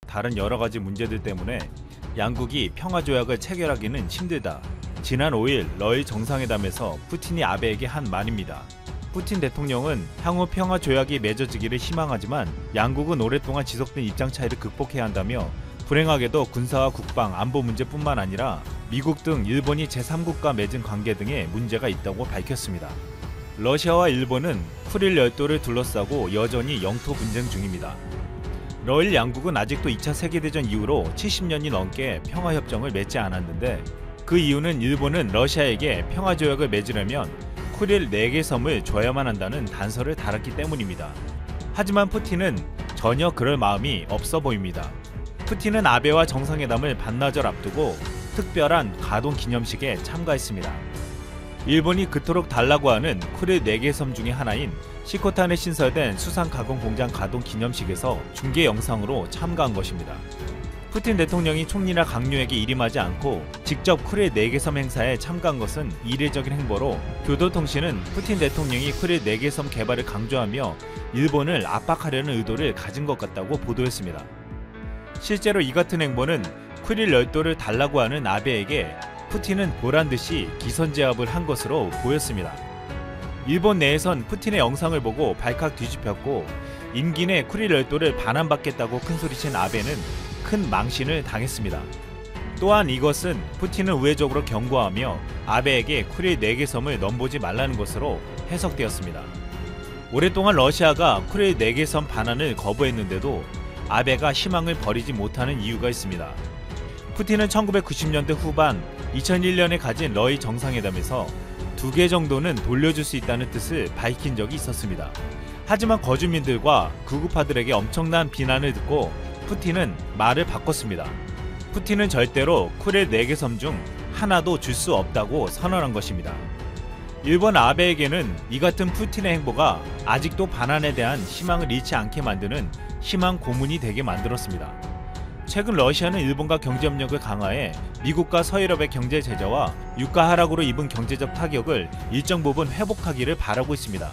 다른 여러가지 문제들 때문에 양국이 평화조약을 체결하기는 힘들다. 지난 5일 러일 정상회담에서 푸틴이 아베에게 한 말입니다. 푸틴 대통령은 향후 평화조약이 맺어지기를 희망하지만 양국은 오랫동안 지속된 입장 차이를 극복해야 한다며 불행하게도 군사와 국방, 안보 문제뿐만 아니라 미국 등 일본이 제3국과 맺은 관계 등에 문제가 있다고 밝혔습니다. 러시아와 일본은 쿠릴 열도를 둘러싸고 여전히 영토 분쟁 중입니다. 러일 양국은 아직도 2차 세계대전 이후로 70년이 넘게 평화협정을 맺지 않았는데 그 이유는 일본은 러시아에게 평화조약을 맺으려면 쿠릴 4개 섬을 줘야만 한다는 단서를 달았기 때문입니다. 하지만 푸틴은 전혀 그럴 마음이 없어 보입니다. 푸틴은 아베와 정상회담을 반나절 앞두고 특별한 가동 기념식에 참가했습니다. 일본이 그토록 달라고 하는 쿠릴 4개 섬 중의 하나인 시코탄에 신설된 수상 가공 공장 가동 기념식에서 중계 영상으로 참가한 것입니다. 푸틴 대통령이 총리나 강요에게 일임하지 않고 직접 쿠릴 4개 섬 행사에 참가한 것은 이례적인 행보로 교도통신은 푸틴 대통령이 쿠릴 4개 섬 개발을 강조하며 일본을 압박하려는 의도를 가진 것 같다고 보도했습니다. 실제로 이 같은 행보는 쿠릴 열도를 달라고 하는 아베에게 푸틴은 보란듯이 기선제압을 한 것으로 보였습니다. 일본 내에선 푸틴의 영상을 보고 발칵 뒤집혔고 임기 내 쿠릴 열도를 반환받겠다고 큰소리친 아베는 큰 망신을 당했습니다. 또한 이것은 푸틴을 우회적으로 경고하며 아베에게 쿠릴 4개 섬을 넘보지 말라는 것으로 해석되었습니다. 오랫동안 러시아가 쿠릴 4개 섬 반환을 거부했는데도 아베가 희망을 버리지 못하는 이유가 있습니다. 푸틴은 1990년대 후반 2001년에 가진 러일 정상회담에서 2개 정도는 돌려줄 수 있다는 뜻을 밝힌 적이 있었습니다. 하지만 거주민들과 구급파들에게 엄청난 비난을 듣고 푸틴은 말을 바꿨습니다. 푸틴은 절대로 쿠릴 4개 섬 중 하나도 줄 수 없다고 선언한 것입니다. 일본 아베에게는 이 같은 푸틴의 행보가 아직도 반환에 대한 희망을 잃지 않게 만드는 희망 고문이 되게 만들었습니다. 최근 러시아는 일본과 경제협력을 강화해 미국과 서유럽의 경제 제재와 유가 하락으로 입은 경제적 타격을 일정 부분 회복하기를 바라고 있습니다.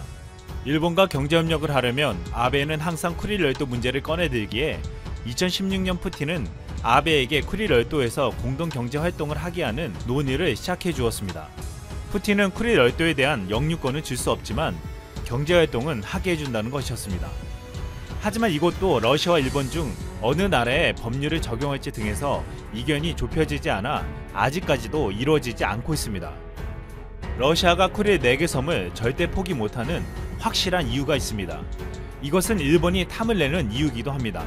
일본과 경제협력을 하려면 아베는 항상 쿠릴 열도 문제를 꺼내들기에 2016년 푸틴은 아베에게 쿠릴 열도에서 공동 경제 활동을 하게 하는 논의를 시작해 주었습니다. 푸틴은 쿠릴 열도에 대한 영유권을 줄 수 없지만 경제 활동은 하게 해준다는 것이었습니다. 하지만 이것도 러시아와 일본 중 어느 나라에 법률을 적용할지 등에서 이견이 좁혀지지 않아 아직까지도 이루어지지 않고 있습니다. 러시아가 쿠릴 4개 섬을 절대 포기 못하는 확실한 이유가 있습니다. 이것은 일본이 탐을 내는 이유이기도 합니다.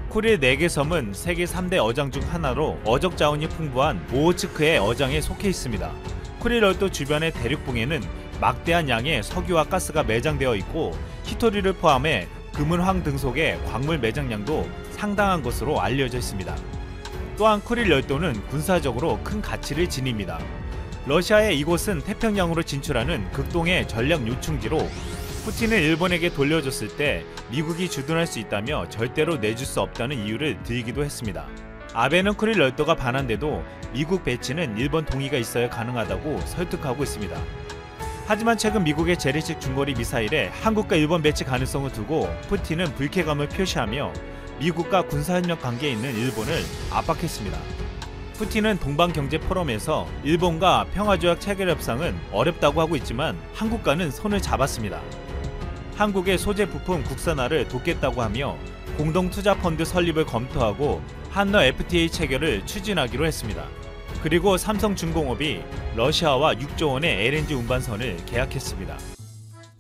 쿠릴 4개 섬은 세계 3대 어장 중 하나로 어적 자원이 풍부한 오호츠크의 어장에 속해 있습니다. 쿠릴 열도 주변의 대륙봉에는 막대한 양의 석유와 가스가 매장되어 있고 히토리를 포함해 금은 황 등 속의 광물 매장량도 상당한 것으로 알려져 있습니다. 또한 쿠릴 열도는 군사적으로 큰 가치를 지닙니다. 러시아의 이곳은 태평양으로 진출하는 극동의 전략 요충지로 푸틴을 일본에게 돌려줬을 때 미국이 주둔할 수 있다며 절대로 내줄 수 없다는 이유를 들기도 했습니다. 아베는 쿠릴 열도가 반환돼도 미국 배치는 일본 동의가 있어야 가능하다고 설득하고 있습니다. 하지만 최근 미국의 재래식 중거리 미사일에 한국과 일본 배치 가능성을 두고 푸틴은 불쾌감을 표시하며 미국과 군사협력 관계에 있는 일본을 압박했습니다. 푸틴은 동방경제포럼에서 일본과 평화조약 체결 협상은 어렵다고 하고 있지만 한국과는 손을 잡았습니다. 한국의 소재 부품 국산화를 돕겠다고 하며 공동투자펀드 설립을 검토하고 한러 FTA 체결을 추진하기로 했습니다. 그리고 삼성중공업이 러시아와 6조 원의 LNG 운반선을 계약했습니다.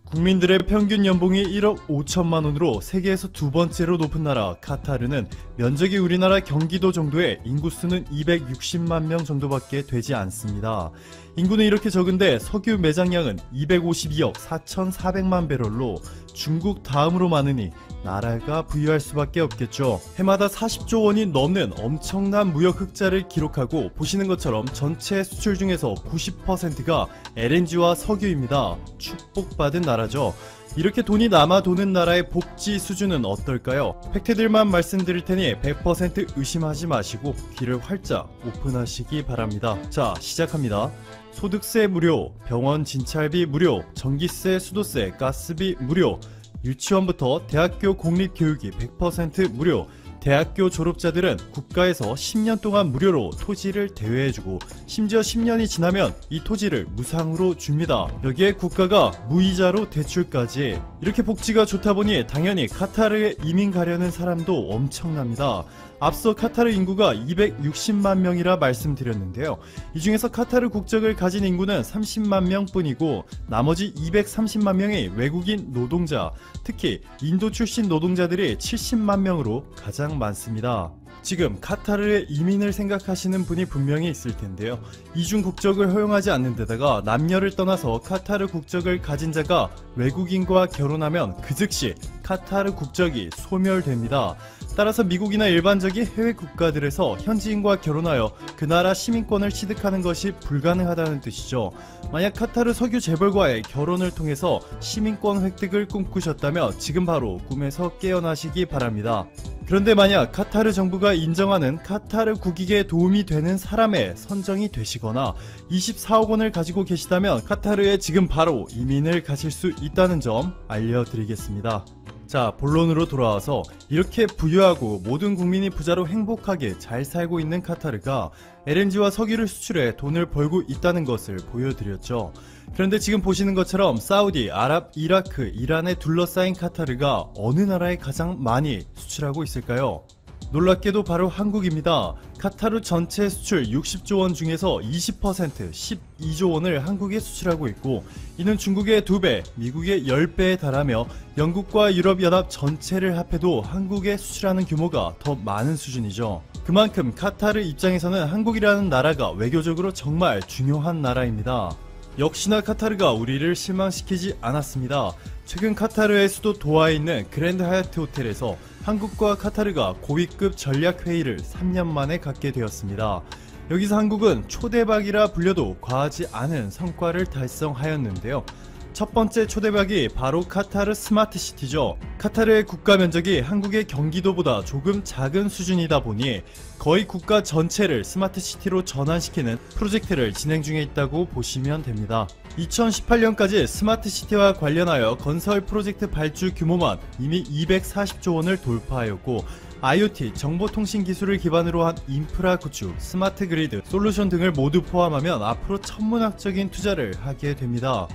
국민들의 평균 연봉이 1억 5천만 원으로 세계에서 2번째로 높은 나라 카타르는 면적이 우리나라 경기도 정도의 인구수는 260만 명 정도밖에 되지 않습니다. 인구는 이렇게 적은데 석유 매장량은 252억 4,400만 배럴로 중국 다음으로 많으니 나라가 부유할 수밖에 없겠죠. 해마다 40조 원이 넘는 엄청난 무역 흑자를 기록하고 보시는 것처럼 전체 수출 중에서 90%가 LNG와 석유입니다. 축복받은 나라죠. 이렇게 돈이 남아 도는 나라의 복지 수준은 어떨까요? 팩트들만 말씀드릴 테니 100% 의심하지 마시고 귀를 활짝 오픈하시기 바랍니다. 자, 시작합니다. 소득세 무료, 병원 진찰비 무료, 전기세, 수도세, 가스비 무료, 유치원부터 대학교 공립교육이 100% 무료, 대학교 졸업자들은 국가에서 10년 동안 무료로 토지를 대여해주고 심지어 10년이 지나면 이 토지를 무상으로 줍니다. 여기에 국가가 무이자로 대출까지. 이렇게 복지가 좋다 보니 당연히 카타르에 이민 가려는 사람도 엄청납니다. 앞서 카타르 인구가 260만 명이라 말씀드렸는데요. 이 중에서 카타르 국적을 가진 인구는 30만 명 뿐이고 나머지 230만 명이 외국인 노동자, 특히 인도 출신 노동자들이 70만 명으로 가장 많습니다. 지금 카타르에 이민을 생각하시는 분이 분명히 있을 텐데요. 이중 국적을 허용하지 않는 데다가 남녀를 떠나서 카타르 국적을 가진 자가 외국인과 결혼하면 그 즉시 카타르 국적이 소멸됩니다. 따라서 미국이나 일반적인 해외 국가들에서 현지인과 결혼하여 그 나라 시민권을 취득하는 것이 불가능하다는 뜻이죠. 만약 카타르 석유 재벌과의 결혼을 통해서 시민권 획득을 꿈꾸셨다면 지금 바로 꿈에서 깨어나시기 바랍니다. 그런데 만약 카타르 정부가 인정하는 카타르 국익에 도움이 되는 사람에 선정이 되시거나 24억 원을 가지고 계시다면 카타르에 지금 바로 이민을 가실 수 있다는 점 알려드리겠습니다. 자, 본론으로 돌아와서 이렇게 부유하고 모든 국민이 부자로 행복하게 잘 살고 있는 카타르가 LNG와 석유를 수출해 돈을 벌고 있다는 것을 보여드렸죠. 그런데 지금 보시는 것처럼 사우디, 아랍, 이라크, 이란에 둘러싸인 카타르가 어느 나라에 가장 많이 수출하고 있을까요? 놀랍게도 바로 한국입니다. 카타르 전체 수출 60조 원 중에서 20% 12조 원을 한국에 수출하고 있고 이는 중국의 2배, 미국의 10배에 달하며 영국과 유럽연합 전체를 합해도 한국에 수출하는 규모가 더 많은 수준이죠. 그만큼 카타르 입장에서는 한국이라는 나라가 외교적으로 정말 중요한 나라입니다. 역시나 카타르가 우리를 실망시키지 않았습니다. 최근 카타르의 수도 도하에 있는 그랜드 하얏트 호텔에서 한국과 카타르가 고위급 전략회의를 3년 만에 갖게 되었습니다. 여기서 한국은 초대박이라 불려도 과하지 않은 성과를 달성하였는데요. 첫 번째 초대박이 바로 카타르 스마트시티죠. 카타르의 국가 면적이 한국의 경기도보다 조금 작은 수준이다 보니 거의 국가 전체를 스마트시티로 전환시키는 프로젝트를 진행 중에 있다고 보시면 됩니다. 2018년까지 스마트시티와 관련하여 건설 프로젝트 발주 규모만 이미 240조 원을 돌파하였고 IoT, 정보통신 기술을 기반으로 한 인프라 구축, 스마트 그리드, 솔루션 등을 모두 포함하면 앞으로 천문학적인 투자를 하게 됩니다.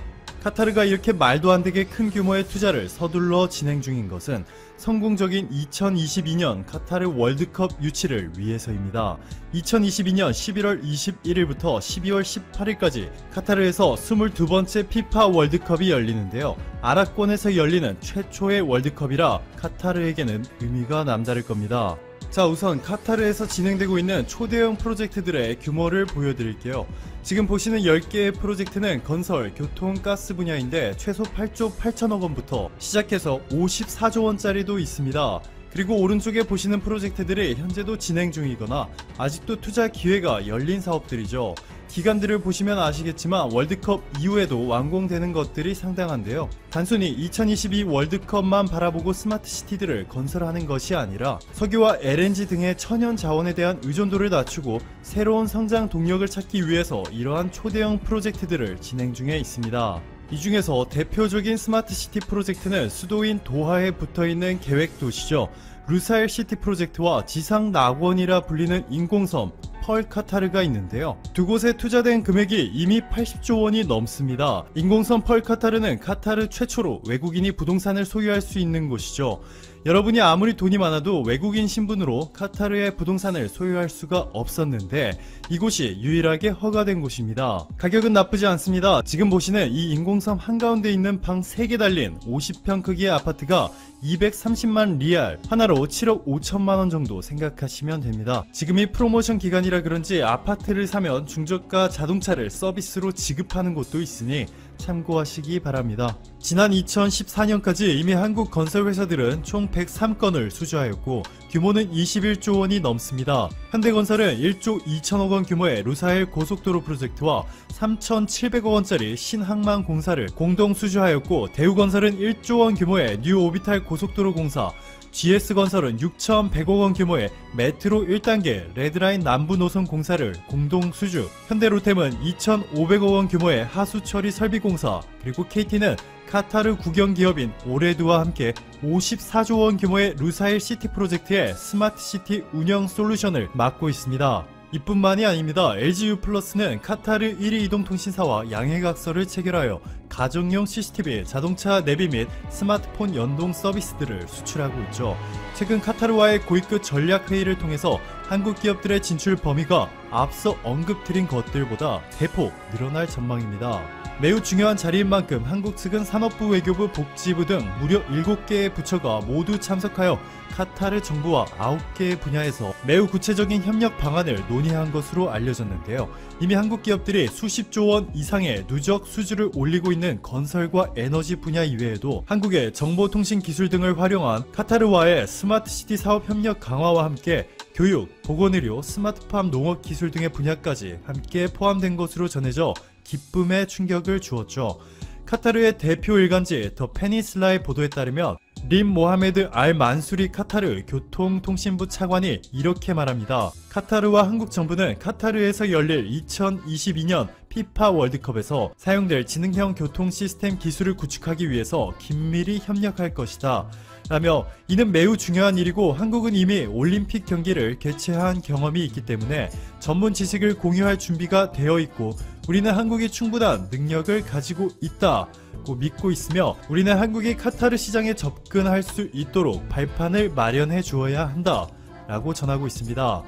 카타르가 이렇게 말도 안 되게 큰 규모의 투자를 서둘러 진행 중인 것은 성공적인 2022년 카타르 월드컵 유치를 위해서입니다. 2022년 11월 21일부터 12월 18일까지 카타르에서 22번째 피파 월드컵이 열리는데요. 아랍권에서 열리는 최초의 월드컵이라 카타르에게는 의미가 남다를 겁니다. 자, 우선 카타르에서 진행되고 있는 초대형 프로젝트들의 규모를 보여드릴게요. 지금 보시는 10개의 프로젝트는 건설, 교통, 가스 분야인데 최소 8조 8천억 원부터 시작해서 54조 원짜리도 있습니다. 그리고 오른쪽에 보시는 프로젝트들이 현재도 진행 중이거나 아직도 투자 기회가 열린 사업들이죠. 기간들을 보시면 아시겠지만 월드컵 이후에도 완공되는 것들이 상당한데요. 단순히 2022 월드컵만 바라보고 스마트 시티들을 건설하는 것이 아니라 석유와 LNG 등의 천연 자원에 대한 의존도를 낮추고 새로운 성장 동력을 찾기 위해서 이러한 초대형 프로젝트들을 진행 중에 있습니다. 이 중에서 대표적인 스마트 시티 프로젝트는 수도인 도하에 붙어있는 계획도시죠. 루사일 시티 프로젝트와 지상 낙원이라 불리는 인공섬 펄 카타르가 있는데요. 두 곳에 투자된 금액이 이미 80조 원이 넘습니다. 인공섬 펄 카타르는 카타르 최초로 외국인이 부동산을 소유할 수 있는 곳이죠. 여러분이 아무리 돈이 많아도 외국인 신분으로 카타르의 부동산을 소유할 수가 없었는데 이곳이 유일하게 허가된 곳입니다. 가격은 나쁘지 않습니다. 지금 보시는 이 인공섬 한가운데 있는 방 3개 달린 50평 크기의 아파트가 230만 리알, 하나로 7억 5천만원 정도 생각하시면 됩니다. 지금이 프로모션 기간이라 그런지 아파트를 사면 중저가 자동차를 서비스로 지급하는 곳도 있으니 참고하시기 바랍니다. 지난 2014년까지 이미 한국 건설회사들은 총 103건을 수주하였고 규모는 21조 원이 넘습니다. 현대건설은 1조 2천억 원 규모의 루사일 고속도로 프로젝트와 3,700억 원짜리 신항만 공사를 공동 수주하였고 대우건설은 1조 원 규모의 뉴 오비탈 고속도로 공사, GS건설은 6,100억 원 규모의 메트로 1단계 레드라인 남부 노선 공사를 공동 수주, 현대로템은 2,500억 원 규모의 하수 처리 설비 공사, 그리고 KT는 카타르 국영기업인 오레드와 함께 54조 원 규모의 루사일 시티 프로젝트의 스마트 시티 운영 솔루션을 맡고 있습니다. 이뿐만이 아닙니다. LGU+는 카타르 1위 이동통신사와 양해각서를 체결하여 가정용 CCTV, 자동차 내비 및 스마트폰 연동 서비스들을 수출하고 있죠. 최근 카타르와의 고위급 전략회의를 통해서 한국 기업들의 진출 범위가 앞서 언급드린 것들보다 대폭 늘어날 전망입니다. 매우 중요한 자리인 만큼 한국 측은 산업부, 외교부, 복지부 등 무려 7개의 부처가 모두 참석하여 카타르 정부와 9개의 분야에서 매우 구체적인 협력 방안을 논의한 것으로 알려졌는데요. 이미 한국 기업들이 수십조 원 이상의 누적 수주를 올리고 있는 건설과 에너지 분야 이외에도 한국의 정보통신 기술 등을 활용한 카타르와의 스마트시티 사업 협력 강화와 함께 교육, 보건의료, 스마트팜 농업 기술 등의 분야까지 함께 포함된 것으로 전해져 기쁨의 충격을 주었죠. 카타르의 대표 일간지 더 페니슬라의 보도에 따르면 림 모하메드 알 만수리 카타르 교통통신부 차관이 이렇게 말합니다. 카타르와 한국 정부는 카타르에서 열릴 2022년 피파 월드컵에서 사용될 지능형 교통 시스템 기술을 구축하기 위해서 긴밀히 협력할 것이다 라며, 이는 매우 중요한 일이고 한국은 이미 올림픽 경기를 개최한 경험이 있기 때문에 전문 지식을 공유할 준비가 되어 있고 우리는 한국이 충분한 능력을 가지고 있다고 믿고 있으며 우리는 한국이 카타르 시장에 접근할 수 있도록 발판을 마련해 주어야 한다 라고 전하고 있습니다.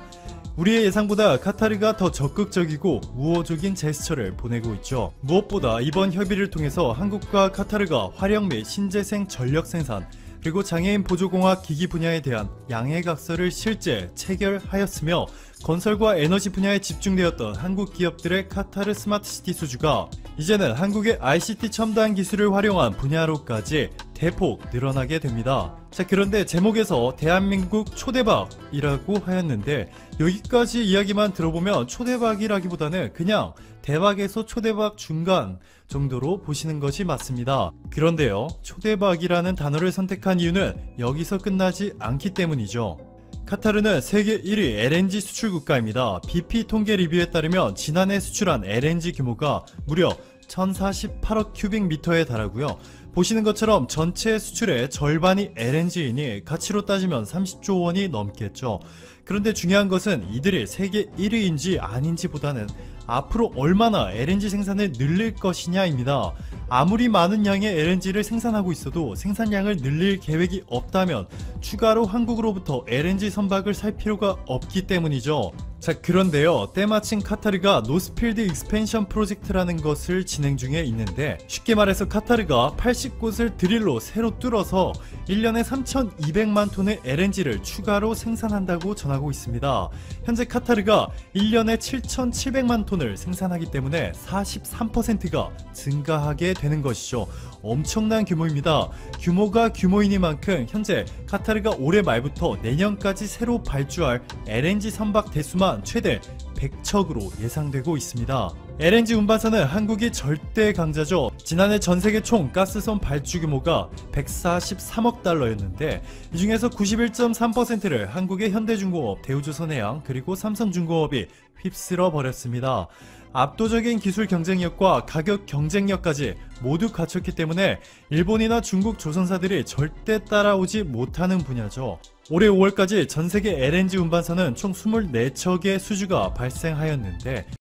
우리의 예상보다 카타르가 더 적극적이고 우호적인 제스처를 보내고 있죠. 무엇보다 이번 협의를 통해서 한국과 카타르가 화력 및 신재생 전력 생산, 그리고 장애인 보조공학 기기 분야에 대한 양해각서를 실제 체결하였으며 건설과 에너지 분야에 집중되었던 한국 기업들의 카타르 스마트시티 수주가 이제는 한국의 ICT 첨단 기술을 활용한 분야로까지 대폭 늘어나게 됩니다. 자, 그런데 제목에서 대한민국 초대박이라고 하였는데 여기까지 이야기만 들어보면 초대박이라기보다는 그냥 대박에서 초대박 중간 정도로 보시는 것이 맞습니다. 그런데요, 초대박이라는 단어를 선택한 이유는 여기서 끝나지 않기 때문이죠. 카타르는 세계 1위 LNG 수출 국가입니다. BP 통계 리뷰에 따르면 지난해 수출한 LNG 규모가 무려 1048억 큐빅미터에 달하고요. 보시는 것처럼 전체 수출의 절반이 LNG이니 가치로 따지면 30조 원이 넘겠죠. 그런데 중요한 것은 이들이 세계 1위인지 아닌지보다는 앞으로 얼마나 LNG 생산을 늘릴 것이냐입니다. 아무리 많은 양의 LNG를 생산하고 있어도 생산량을 늘릴 계획이 없다면 추가로 한국으로부터 LNG 선박을 살 필요가 없기 때문이죠. 자, 그런데요, 때마침 카타르가 노스필드 익스펜션 프로젝트라는 것을 진행 중에 있는데, 쉽게 말해서 카타르가 80곳을 드릴로 새로 뚫어서 1년에 3,200만 톤의 LNG를 추가로 생산한다고 전하고 있습니다. 현재 카타르가 1년에 7,700만 톤을 생산하기 때문에 43%가 증가하게 되는 것이죠. 엄청난 규모입니다. 규모가 규모이니만큼 현재 카타르가 올해 말부터 내년까지 새로 발주할 LNG 선박 대수만 최대 100척으로 예상되고 있습니다. LNG 운반선은 한국이 절대 강자죠. 지난해 전세계 총 가스선 발주 규모가 143억 달러였는데 이 중에서 91.3%를 한국의 현대중공업, 대우조선해양, 그리고 삼성중공업이 휩쓸어 버렸습니다. 압도적인 기술 경쟁력과 가격 경쟁력까지 모두 갖췄기 때문에 일본이나 중국 조선사들이 절대 따라오지 못하는 분야죠. 올해 5월까지 전세계 LNG 운반선은 총 24척의 수주가 발생하였는데